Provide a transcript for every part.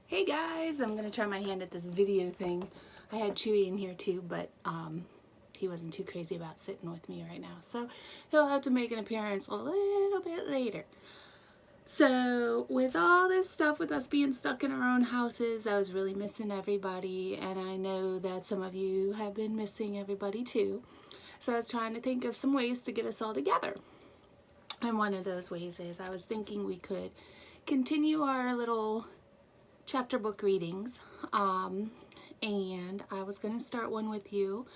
Hey guys, I'm gonna try my hand at this video thing. I had Chewy in here too, but he wasn't too crazy about sitting with me right now, so he'll have to make an appearance a little bit later. So with all this stuff with us being stuck in our own houses, I was really missing everybody, and I know that some of you have been missing everybody too. So I was trying to think of some ways to get us all together. And one of those ways is I was thinking we could continue our little chapter book readings, and I was going to start one with you.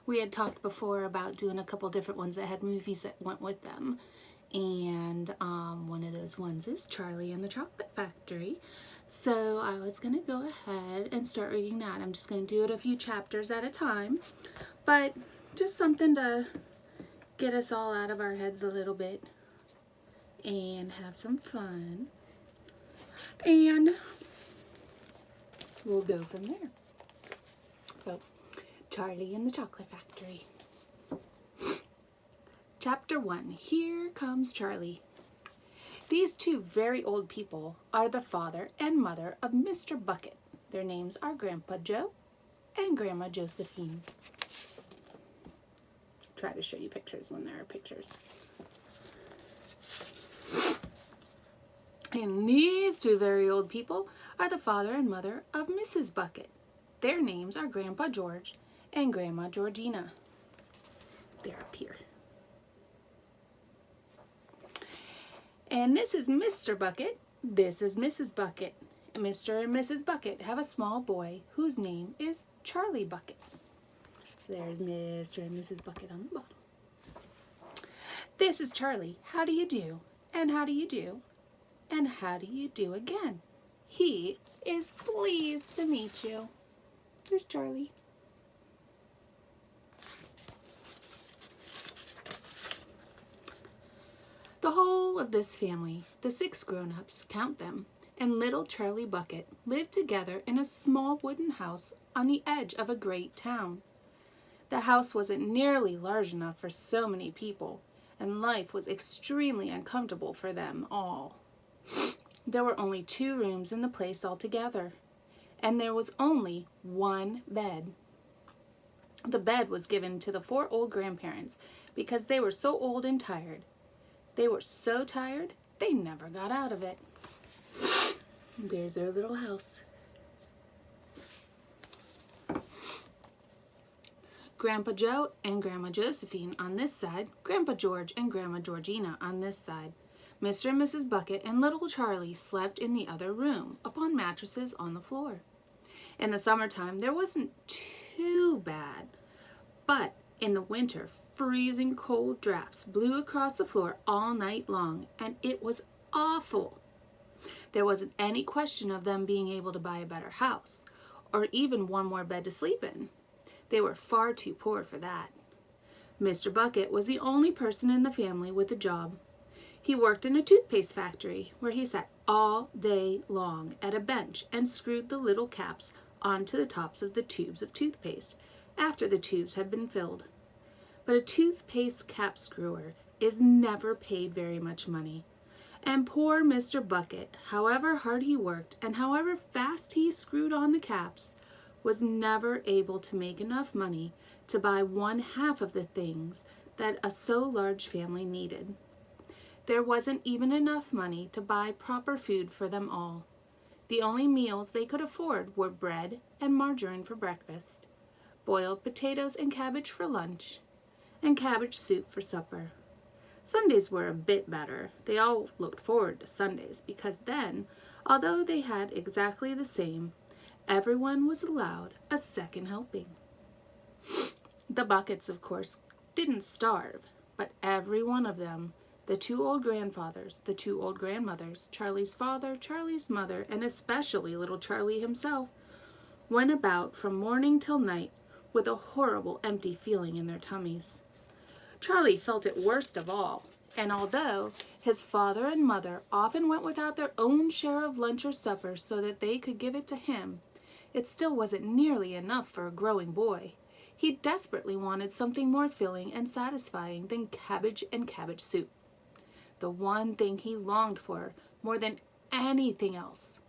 We had talked before about doing a couple different ones that had movies that went with them, and one of those ones is Charlie and the Chocolate Factory. So I was going to go ahead and start reading that. I'm just going to do it a few chapters at a time, but just something to get us all out of our heads a little bit and have some fun. And we'll go from there. So, Charlie and the Chocolate Factory. Chapter 1. Here comes Charlie. These two very old people are the father and mother of Mr. Bucket. Their names are Grandpa Joe and Grandma Josephine. Try to show you pictures when there are pictures. And these two very old people are the father and mother of Mrs. Bucket. Their names are Grandpa George and Grandma Georgina. They're up here. And this is Mr. Bucket. This is Mrs. Bucket. Mr. and Mrs. Bucket have a small boy whose name is Charlie Bucket. So there's Mr. and Mrs. Bucket on the bottom. This is Charlie. How do you do? And how do you do? And how do you do again? He is pleased to meet you. There's Charlie. The whole of this family, the 6 grown-ups, count them, and little Charlie Bucket lived together in a small wooden house on the edge of a great town. The house wasn't nearly large enough for so many people, and life was extremely uncomfortable for them all. There were only 2 rooms in the place altogether, and there was only one bed. The bed was given to the 4 old grandparents because they were so old and tired. They were so tired, they never got out of it. There's their little house. Grandpa Joe and Grandma Josephine on this side, Grandpa George and Grandma Georgina on this side. Mr. and Mrs. Bucket and little Charlie slept in the other room, upon mattresses on the floor. In the summertime, there wasn't too bad, but in the winter, freezing cold drafts blew across the floor all night long, and it was awful. There wasn't any question of them being able to buy a better house, or even one more bed to sleep in. They were far too poor for that. Mr. Bucket was the only person in the family with a job. He worked in a toothpaste factory where he sat all day long at a bench and screwed the little caps onto the tops of the tubes of toothpaste after the tubes had been filled. But a toothpaste cap screwer is never paid very much money. And poor Mr. Bucket, however hard he worked and however fast he screwed on the caps, was never able to make enough money to buy 1/2 of the things that a so large family needed. There wasn't even enough money to buy proper food for them all. The only meals they could afford were bread and margarine for breakfast, boiled potatoes and cabbage for lunch, and cabbage soup for supper. Sundays were a bit better. They all looked forward to Sundays because then, although they had exactly the same, everyone was allowed a second helping. The Buckets, of course, didn't starve, but every one of them, the 2 old grandfathers, the 2 old grandmothers, Charlie's father, Charlie's mother, and especially little Charlie himself, went about from morning till night with a horrible empty feeling in their tummies. Charlie felt it worst of all, and although his father and mother often went without their own share of lunch or supper so that they could give it to him, it still wasn't nearly enough for a growing boy. He desperately wanted something more filling and satisfying than cabbage and cabbage soup. The one thing he longed for more than anything else.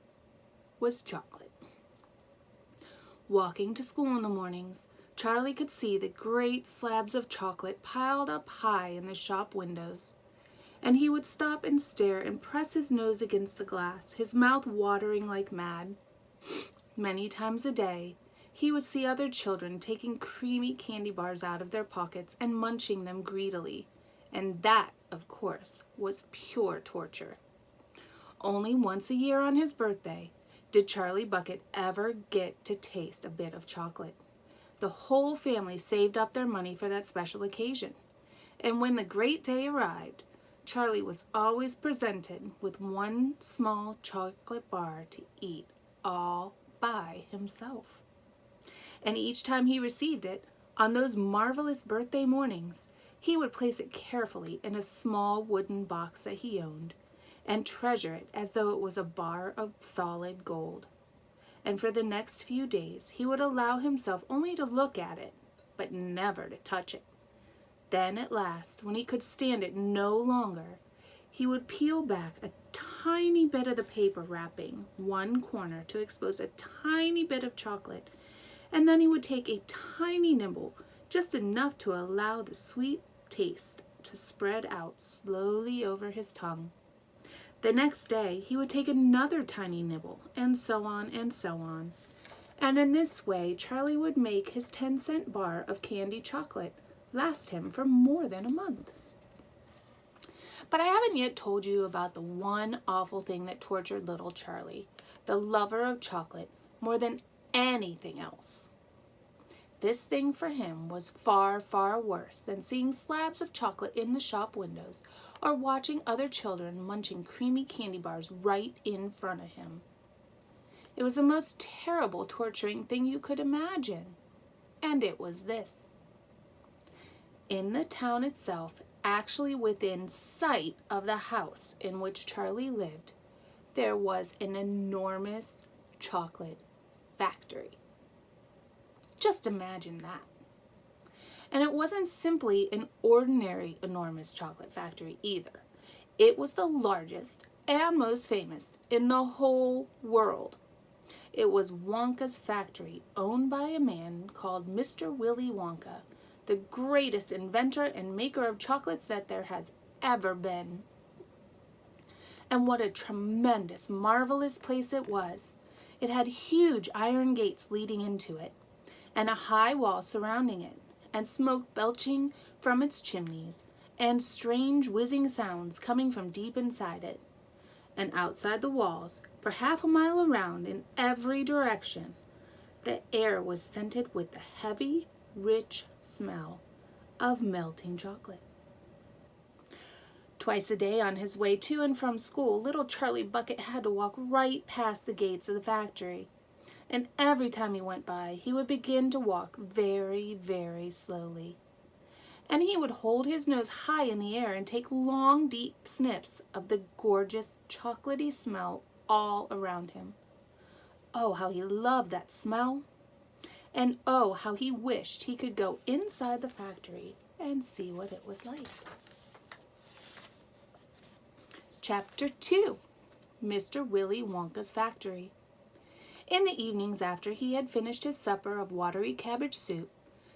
was chocolate. Walking to school in the mornings, Charlie could see the great slabs of chocolate piled up high in the shop windows, and he would stop and stare and press his nose against the glass, his mouth watering like mad. Many times a day, he would see other children taking creamy candy bars out of their pockets and munching them greedily, and that, of course, was pure torture. Only once a year on his birthday did Charlie Bucket ever get to taste a bit of chocolate. The whole family saved up their money for that special occasion, and when the great day arrived, Charlie was always presented with one small chocolate bar to eat all by himself. And each time he received it, on those marvelous birthday mornings, he would place it carefully in a small wooden box that he owned, and treasure it as though it was a bar of solid gold. And for the next few days, he would allow himself only to look at it, but never to touch it. Then at last, when he could stand it no longer, he would peel back a tiny bit of the paper wrapping one corner to expose a tiny bit of chocolate, and then he would take a tiny nibble, just enough to allow the sweet taste to spread out slowly over his tongue. The next day, he would take another tiny nibble, and so on and so on. And in this way, Charlie would make his 10-cent bar of candy chocolate last him for more than a month. But I haven't yet told you about the one awful thing that tortured little Charlie, the lover of chocolate, more than anything else. This thing for him was far, far worse than seeing slabs of chocolate in the shop windows or watching other children munching creamy candy bars right in front of him. It was the most terrible, torturing thing you could imagine, and it was this. In the town itself, actually within sight of the house in which Charlie lived, there was an enormous chocolate factory. Just imagine that. And it wasn't simply an ordinary enormous chocolate factory either. It was the largest and most famous in the whole world. It was Wonka's factory, owned by a man called Mr. Willy Wonka, the greatest inventor and maker of chocolates that there has ever been. And what a tremendous, marvelous place it was. It had huge iron gates leading into it, and a high wall surrounding it, and smoke belching from its chimneys, and strange whizzing sounds coming from deep inside it. And outside the walls, for half a mile around in every direction, the air was scented with the heavy, rich smell of melting chocolate. Twice a day on his way to and from school, little Charlie Bucket had to walk right past the gates of the factory. And every time he went by, he would begin to walk very, very slowly. And he would hold his nose high in the air and take long, deep sniffs of the gorgeous, chocolatey smell all around him. Oh, how he loved that smell! And oh, how he wished he could go inside the factory and see what it was like. Chapter 2. Mr. Willy Wonka's Factory. In the evenings after he had finished his supper of watery cabbage soup,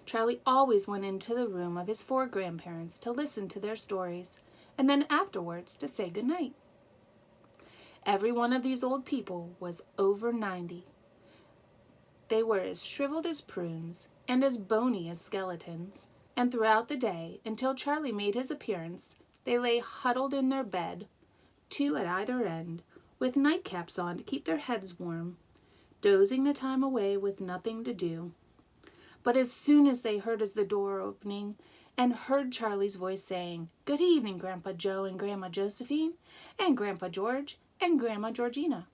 Charlie always went into the room of his 4 grandparents to listen to their stories, and then afterwards to say good night. Every one of these old people was over 90. They were as shriveled as prunes and as bony as skeletons, and throughout the day, until Charlie made his appearance, they lay huddled in their bed, 2 at either end, with nightcaps on to keep their heads warm, dozing the time away with nothing to do. But as soon as they heard the door opening and heard Charlie's voice saying, "Good evening, Grandpa Joe and Grandma Josephine, and Grandpa George and Grandma Georgina,"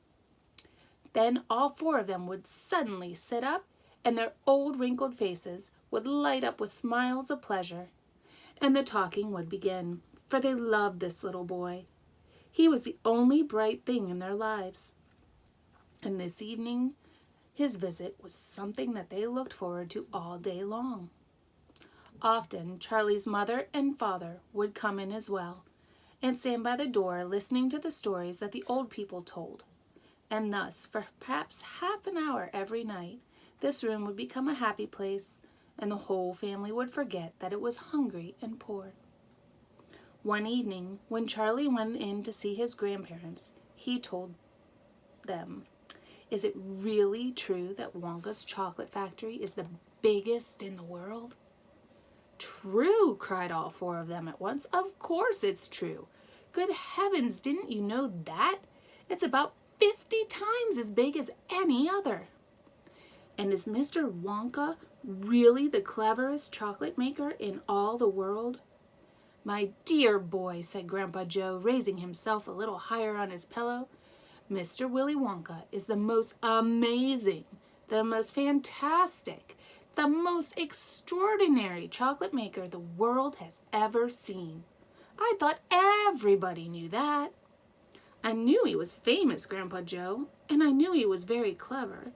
then all 4 of them would suddenly sit up, and their old wrinkled faces would light up with smiles of pleasure, and the talking would begin, for they loved this little boy. He was the only bright thing in their lives. And this evening, his visit was something that they looked forward to all day long. Often, Charlie's mother and father would come in as well, and stand by the door listening to the stories that the old people told. And thus, for perhaps half an hour every night, this room would become a happy place, and the whole family would forget that it was hungry and poor. One evening, when Charlie went in to see his grandparents, he told them, "Is it really true that Wonka's chocolate factory is the biggest in the world?" "True," cried all four of them at once. "Of course it's true. Good heavens, didn't you know that? It's about 50 times as big as any other." "And is Mr. Wonka really the cleverest chocolate maker in all the world?" "My dear boy," said Grandpa Joe, raising himself a little higher on his pillow, "Mr. Willy Wonka is the most amazing, the most fantastic, the most extraordinary chocolate maker the world has ever seen. I thought everybody knew that." "I knew he was famous, Grandpa Joe, and I knew he was very clever."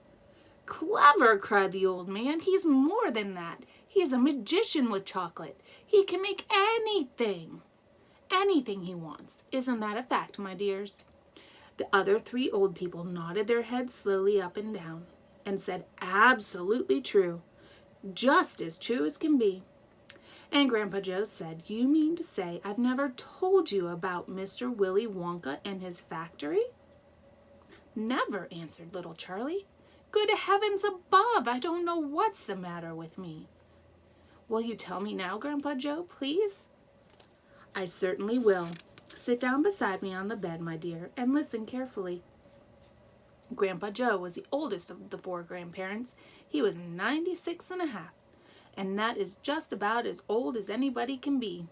"Clever!" cried the old man. "He's more than that. He's a magician with chocolate. He can make anything he wants. Isn't that a fact, my dears?" The other three old people nodded their heads slowly up and down and said, "Absolutely true. Just as true as can be." And Grandpa Joe said, "You mean to say I've never told you about Mr. Willy Wonka and his factory?" "Never," answered little Charlie. "Good heavens above, I don't know what's the matter with me." "Will you tell me now, Grandpa Joe, please?" "I certainly will. Sit down beside me on the bed, my dear, and listen carefully." Grandpa Joe was the oldest of the four grandparents. He was 96 and a half, and that is just about as old as anybody can be.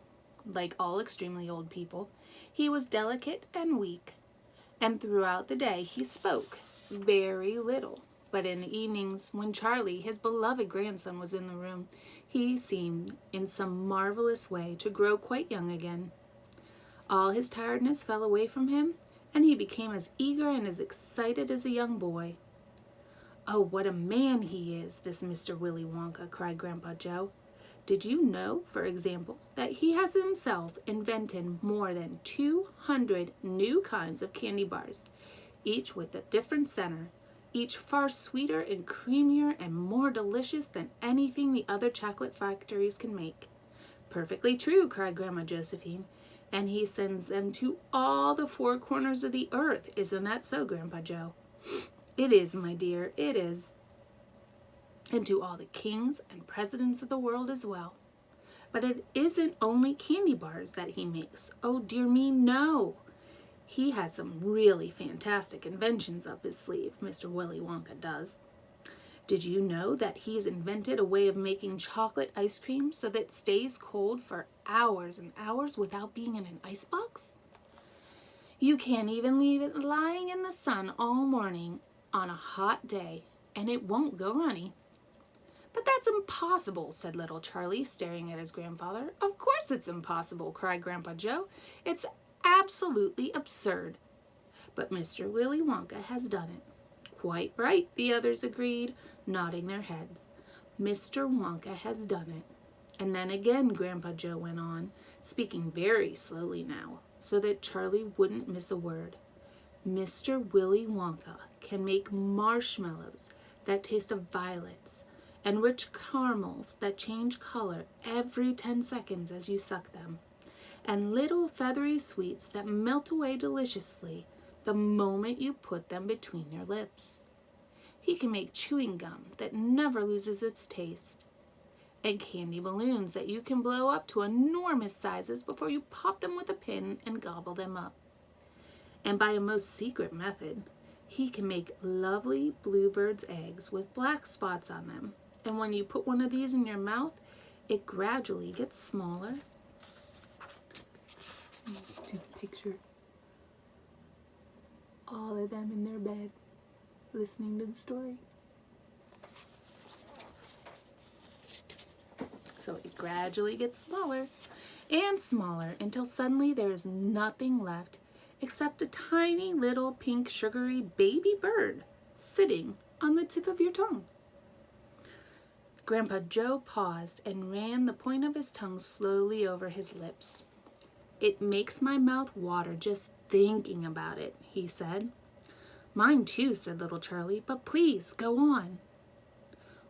Like all extremely old people, he was delicate and weak, and throughout the day he spoke very little. But in the evenings, when Charlie, his beloved grandson, was in the room, he seemed in some marvelous way to grow quite young again. All his tiredness fell away from him, and he became as eager and as excited as a young boy. "Oh, what a man he is, this Mr. Willy Wonka," cried Grandpa Joe. "Did you know, for example, that he has himself invented more than 200 new kinds of candy bars, each with a different center, each far sweeter and creamier and more delicious than anything the other chocolate factories can make?" "Perfectly true," cried Grandma Josephine. "And he sends them to all the four corners of the earth. Isn't that so, Grandpa Joe?" "It is, my dear, it is. And to all the kings and presidents of the world as well. But it isn't only candy bars that he makes. Oh, dear me, no. He has some really fantastic inventions up his sleeve, Mr. Willy Wonka does. Did you know that he's invented a way of making chocolate ice cream so that it stays cold for hours and hours without being in an icebox? You can't even leave it lying in the sun all morning on a hot day, and it won't go runny." "But that's impossible," said little Charlie, staring at his grandfather. "Of course it's impossible," cried Grandpa Joe. "It's absolutely absurd." "But Mr. Willy Wonka has done it." "Quite right," the others agreed, nodding their heads. "Mr. Wonka has done it." And then again Grandpa Joe went on, speaking very slowly now, so that Charlie wouldn't miss a word. "Mr. Willy Wonka can make marshmallows that taste of violets, and rich caramels that change color every 10 seconds as you suck them, and little feathery sweets that melt away deliciously the moment you put them between your lips. He can make chewing gum that never loses its taste, and candy balloons that you can blow up to enormous sizes before you pop them with a pin and gobble them up. And by a most secret method, he can make lovely bluebird's eggs with black spots on them, and when you put one of these in your mouth, it gradually gets smaller." To picture all of them in their bed listening to the story. So it gradually gets smaller and smaller until suddenly there is nothing left except a tiny little pink sugary baby bird sitting on the tip of your tongue. Grandpa Joe paused and ran the point of his tongue slowly over his lips. "It makes my mouth water just thinking about it," he said. "Mine too," said little Charlie, "but please go on."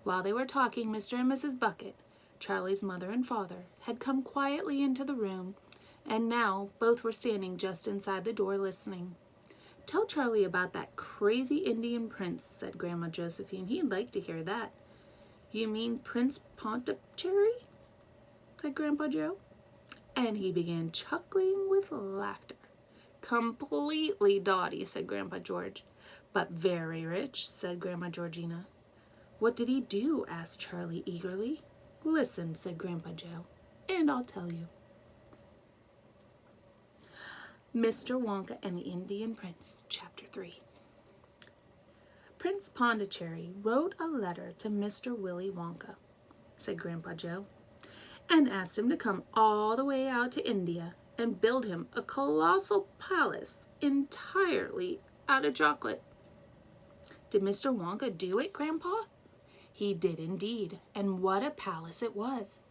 While they were talking, Mr. and Mrs. Bucket, Charlie's mother and father, had come quietly into the room, and now both were standing just inside the door listening. "Tell Charlie about that crazy Indian prince," said Grandma Josephine. "He'd like to hear that." "You mean Prince Pondicherry?" said Grandpa Joe. And he began chuckling with laughter. "Completely dotty," said Grandpa George. "But very rich," said Grandma Georgina. "What did he do?" asked Charlie eagerly. "Listen," said Grandpa Joe, "and I'll tell you." Mr. Wonka and the Indian Prince, Chapter 3. "Prince Pondicherry wrote a letter to Mr. Willy Wonka," said Grandpa Joe, "and asked him to come all the way out to India and build him a colossal palace entirely out of chocolate." "Did Mr. Wonka do it, Grandpa?" "He did indeed, and what a palace it was!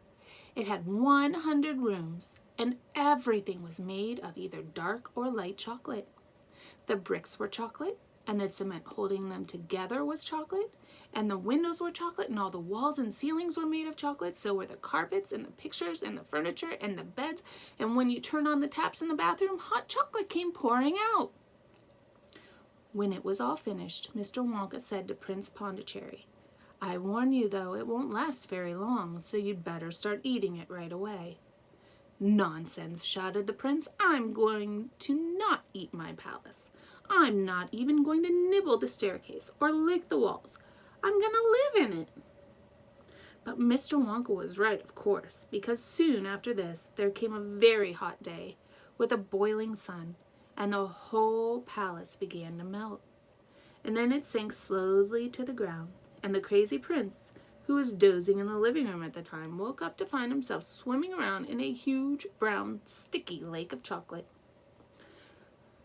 It had 100 rooms, and everything was made of either dark or light chocolate. The bricks were chocolate, and the cement holding them together was chocolate, and the windows were chocolate, and all the walls and ceilings were made of chocolate, so were the carpets and the pictures and the furniture and the beds, and when you turned on the taps in the bathroom, hot chocolate came pouring out." When it was all finished, Mr. Wonka said to Prince Pondicherry, "I warn you, though, it won't last very long, so you'd better start eating it right away." "Nonsense," shouted the prince. "I'm going to not eat my palace. I'm not even going to nibble the staircase or lick the walls. I'm going to live in it." But Mr. Wonka was right, of course, because soon after this there came a very hot day with a boiling sun, and the whole palace began to melt. And then it sank slowly to the ground, and the crazy prince, who was dozing in the living room at the time, woke up to find himself swimming around in a huge, brown, sticky lake of chocolate.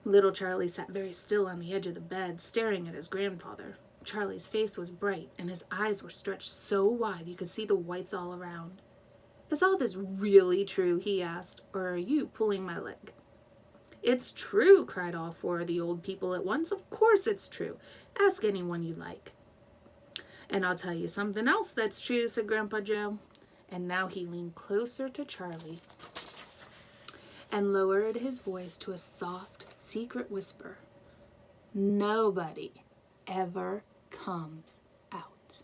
Little Charlie sat very still on the edge of the bed, staring at his grandfather. Charlie's face was bright, and his eyes were stretched so wide you could see the whites all around. "Is all this really true?" he asked, "or are you pulling my leg?" "It's true," cried all four of the old people at once. "Of course it's true. Ask anyone you like." "And I'll tell you something else that's true," said Grandpa Joe. And now he leaned closer to Charlie and lowered his voice to a soft, secret whisper. "Nobody ever comes out."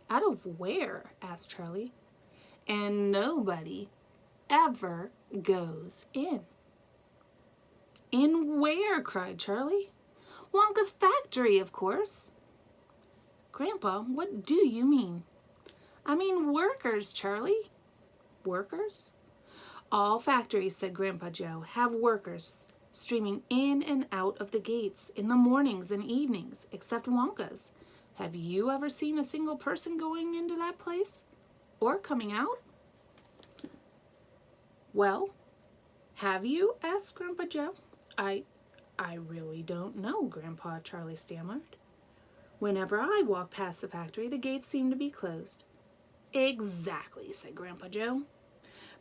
"Out of where?" asked Charlie. "And nobody ever goes in." "In where?" cried Charlie. "Wonka's factory, of course." "Grandpa, what do you mean?" "I mean workers, Charlie." "Workers?" "All factories," said Grandpa Joe, "have workers streaming in and out of the gates in the mornings and evenings, except Wonka's. Have you ever seen a single person going into that place? Or coming out?" "Well, have you?" asked Grandpa Joe. I really don't know, Grandpa," Charlie stammered. "Whenever I walk past the factory, the gates seem to be closed." "Exactly," said Grandpa Joe.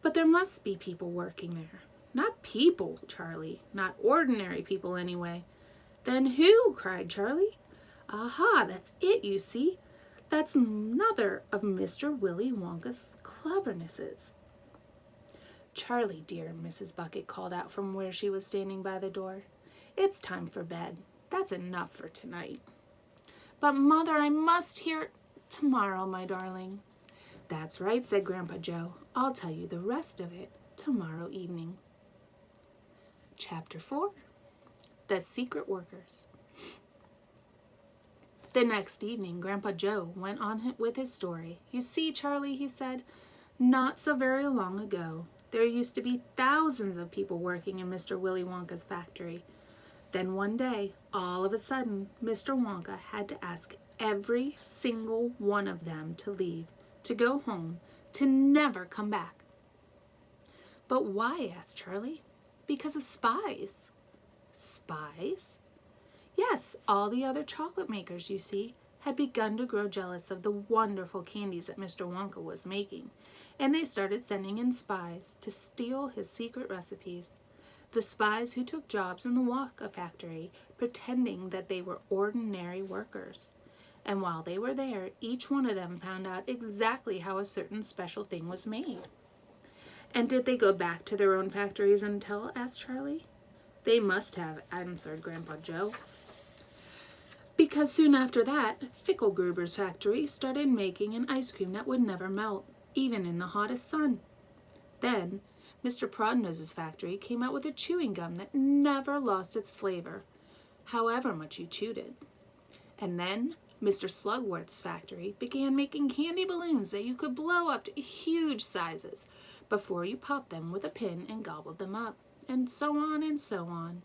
"But there must be people working there." "Not people, Charlie. Not ordinary people, anyway." "Then who?" cried Charlie. "Aha, that's it, you see. That's another of Mr. Willy Wonka's clevernesses." "Charlie, dear," Mrs. Bucket called out from where she was standing by the door, "it's time for bed. That's enough for tonight." "But, Mother, I must hear—" "Tomorrow, my darling." "That's right," said Grandpa Joe. "I'll tell you the rest of it tomorrow evening." Chapter 4. The Secret Workers. The next evening, Grandpa Joe went on with his story. "You see, Charlie," he said, "not so very long ago, there used to be thousands of people working in Mr. Willy Wonka's factory. Then one day, all of a sudden, Mr. Wonka had to ask every single one of them to leave, to go home, to never come back." "But why?" asked Charlie. "Because of spies." "Spies?" "Yes, all the other chocolate makers, you see, had begun to grow jealous of the wonderful candies that Mr. Wonka was making, and they started sending in spies to steal his secret recipes. The spies who took jobs in the Wonka factory, pretending that they were ordinary workers. And while they were there, each one of them found out exactly how a certain special thing was made. And did they go back to their own factories and tell? Asked Charlie. They must have, answered Grandpa Joe. Because soon after that, Fickelgruber's factory started making an ice cream that would never melt, even in the hottest sun. Then, Mr. Prodnose's factory came out with a chewing gum that never lost its flavor, however much you chewed it. And then, Mr. Slugworth's factory began making candy balloons that you could blow up to huge sizes before you popped them with a pin and gobbled them up, and so on and so on.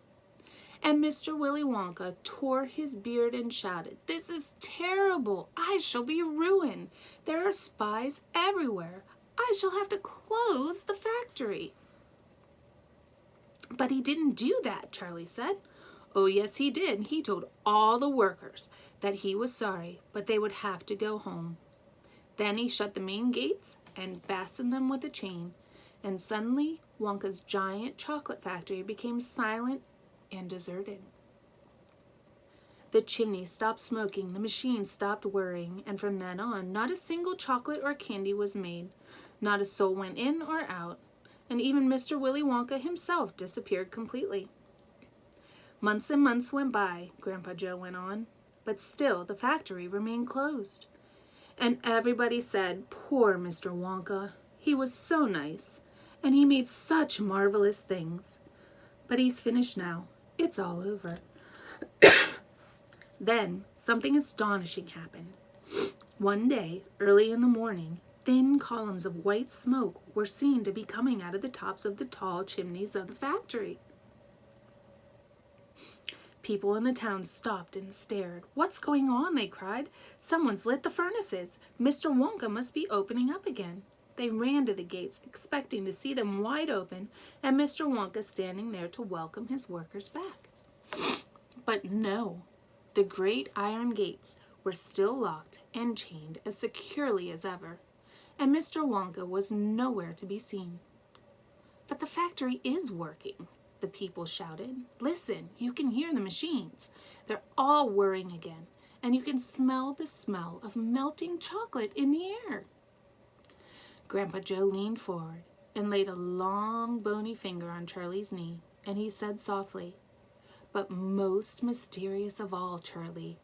And Mr. Willy Wonka tore his beard and shouted, "This is terrible! I shall be ruined! There are spies everywhere! I shall have to close the factory!" But he didn't do that, Charlie said. Oh, yes, he did. He told all the workers that he was sorry, but they would have to go home. Then he shut the main gates and fastened them with a chain, and suddenly Wonka's giant chocolate factory became silent and deserted. The chimney stopped smoking, the machine stopped whirring, and from then on, not a single chocolate or candy was made. Not a soul went in or out, and even Mr. Willy Wonka himself disappeared completely. Months and months went by, Grandpa Joe went on, but still the factory remained closed. And everybody said, "Poor Mr. Wonka. He was so nice, and he made such marvelous things. But he's finished now. It's all over." Then something astonishing happened. One day, early in the morning, thin columns of white smoke were seen to be coming out of the tops of the tall chimneys of the factory. People in the town stopped and stared. "What's going on?" they cried. "Someone's lit the furnaces. Mr. Wonka must be opening up again." They ran to the gates, expecting to see them wide open and Mr. Wonka standing there to welcome his workers back. But no, the great iron gates were still locked and chained as securely as ever, and Mr. Wonka was nowhere to be seen. "But the factory is working," the people shouted. "Listen, you can hear the machines. They're all whirring again, and you can smell the smell of melting chocolate in the air." Grandpa Joe leaned forward and laid a long, bony finger on Charlie's knee, and he said softly, "But most mysterious of all, Charlie,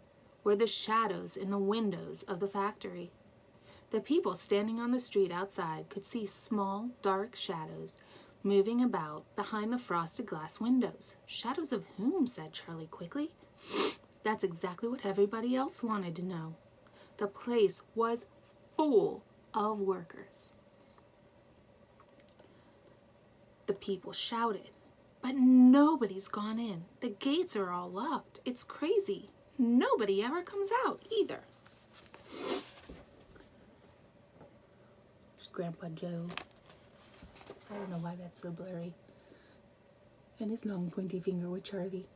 were the shadows in the windows of the factory." The people standing on the street outside could see small, dark shadows moving about behind the frosted glass windows. "Shadows of whom?" said Charlie quickly. That's exactly what everybody else wanted to know. The place was full of workers. The people shouted, "But nobody's gone in. The gates are all locked. It's crazy. Nobody ever comes out either." There's Grandpa Joe. I don't know why that's so blurry. And his long pointy finger with Charlie.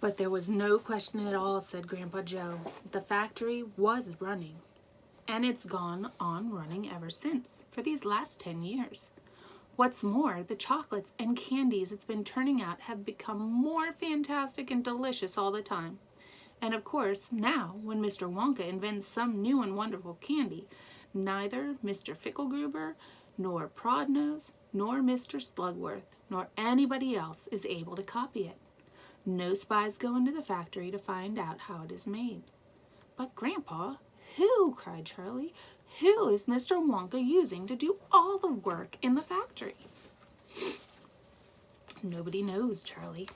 But there was no question at all, said Grandpa Joe. The factory was running, and it's gone on running ever since, for these last 10 years. What's more, the chocolates and candies it's been turning out have become more fantastic and delicious all the time. And of course, now, when Mr. Wonka invents some new and wonderful candy, neither Mr. Fickelgruber, nor Prodnose, nor Mr. Slugworth, nor anybody else is able to copy it. No spies go into the factory to find out how it is made. "But Grandpa, who," cried Charlie, "who is Mr. Wonka using to do all the work in the factory?" "Nobody knows, Charlie."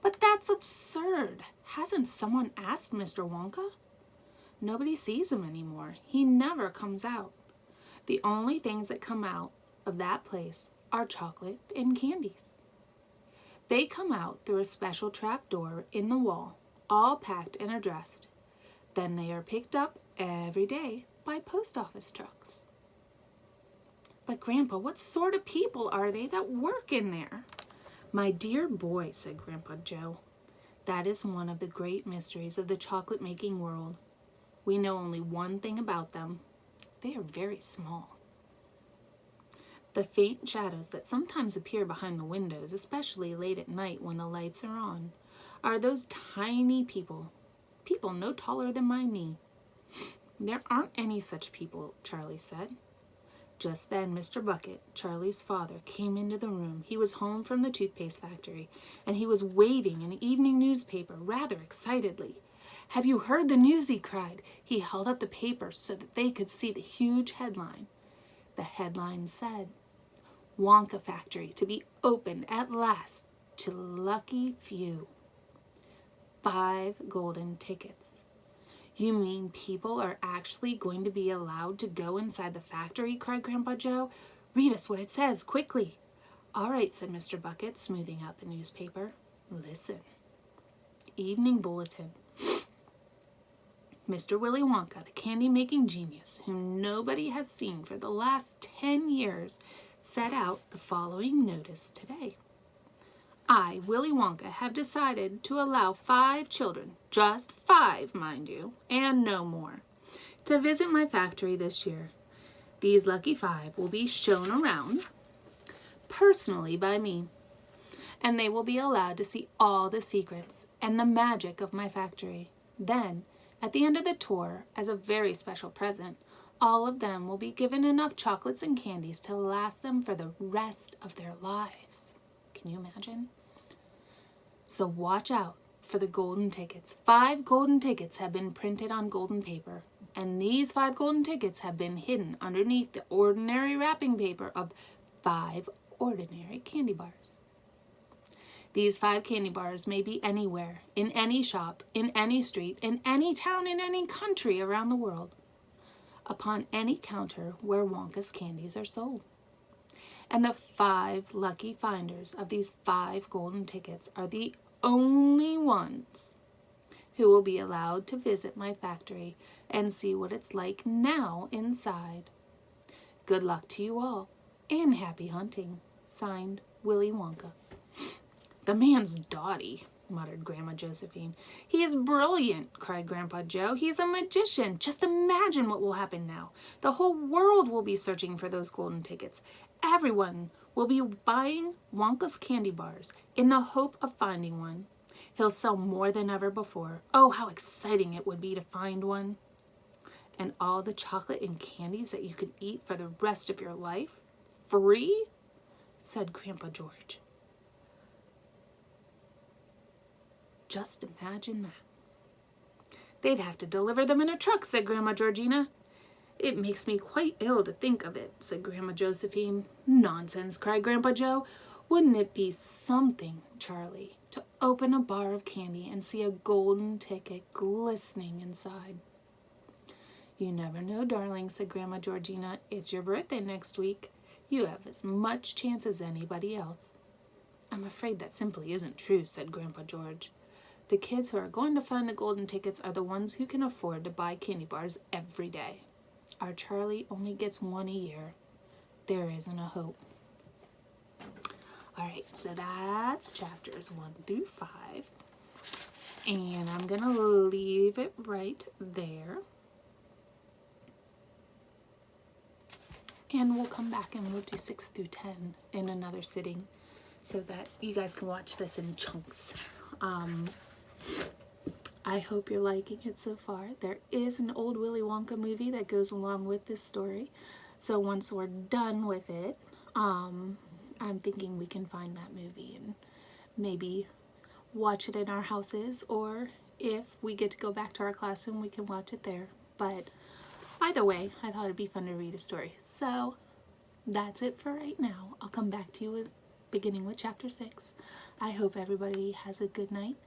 "But that's absurd. Hasn't someone asked Mr. Wonka?" "Nobody sees him anymore. He never comes out. The only things that come out of that place are chocolate and candies. They come out through a special trap door in the wall, all packed and addressed. Then they are picked up every day by post office trucks." "But Grandpa, what sort of people are they that work in there?" "My dear boy," said Grandpa Joe, "that is one of the great mysteries of the chocolate-making world. We know only one thing about them. They are very small. The faint shadows that sometimes appear behind the windows, especially late at night when the lights are on, are those tiny people no taller than my knee. There aren't any such people, Charlie said. Just then Mr. Bucket, Charlie's father, came into the room. He was home from the toothpaste factory, and he was waving an evening newspaper rather excitedly. "Have you heard the news?" he cried. He held up the paper so that they could see the huge headline. The headline said, "Wonka Factory to be opened at last to lucky few. 5 golden tickets." "You mean people are actually going to be allowed to go inside the factory?" cried Grandpa Joe. "Read us what it says, quickly." "All right," said Mr. Bucket, smoothing out the newspaper. "Listen. Evening Bulletin. Mr. Willy Wonka, the candy-making genius, whom nobody has seen for the last 10 years, set out the following notice today. I, Willy Wonka, have decided to allow 5 children, just 5, mind you, and no more, to visit my factory this year. These lucky 5 will be shown around personally by me, and they will be allowed to see all the secrets and the magic of my factory. Then, at the end of the tour, as a very special present, all of them will be given enough chocolates and candies to last them for the rest of their lives." Can you imagine? "So watch out for the golden tickets. 5 golden tickets have been printed on golden paper, and these 5 golden tickets have been hidden underneath the ordinary wrapping paper of 5 ordinary candy bars. These 5 candy bars may be anywhere, in any shop, in any street, in any town, in any country around the world, upon any counter where Wonka's candies are sold. And the 5 lucky finders of these 5 golden tickets are the only ones who will be allowed to visit my factory and see what it's like now inside. Good luck to you all, and happy hunting. Signed, Willy Wonka." "The man's dotty," muttered Grandma Josephine. "He is brilliant," cried Grandpa Joe. "He is a magician. Just imagine what will happen now. The whole world will be searching for those golden tickets. Everyone will be buying Wonka's candy bars in the hope of finding one. He'll sell more than ever before. Oh, how exciting it would be to find one. And all the chocolate and candies that you could eat for the rest of your life, free," said Grandpa George. "Just imagine that." "They'd have to deliver them in a truck," said Grandma Georgina. "It makes me quite ill to think of it," said Grandma Josephine. "Nonsense," cried Grandpa Joe. "Wouldn't it be something, Charlie, to open a bar of candy and see a golden ticket glistening inside?" "You never know, darling," said Grandma Georgina. "It's your birthday next week. You have as much chance as anybody else." "I'm afraid that simply isn't true," said Grandpa George. "The kids who are going to find the golden tickets are the ones who can afford to buy candy bars every day. Our Charlie only gets 1 a year. There isn't a hope." All right, so that's chapters 1 through 5. And I'm going to leave it right there. And we'll come back and we'll do 6 through 10 in another sitting so that you guys can watch this in chunks. I hope you're liking it so far. There is an old Willy Wonka movie that goes along with this story. So once we're done with it, I'm thinking we can find that movie and maybe watch it in our houses, or if we get to go back to our classroom, we can watch it there. But either way, I thought it'd be fun to read a story. So that's it for right now. I'll come back to you beginning with chapter 6. I hope everybody has a good night,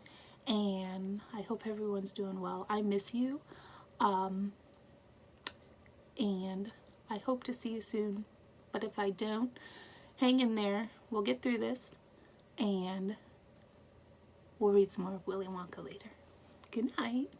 and I hope everyone's doing well. I miss you, and I hope to see you soon. But if I don't, hang in there. We'll get through this, and we'll read some more of Willy Wonka later. Good night.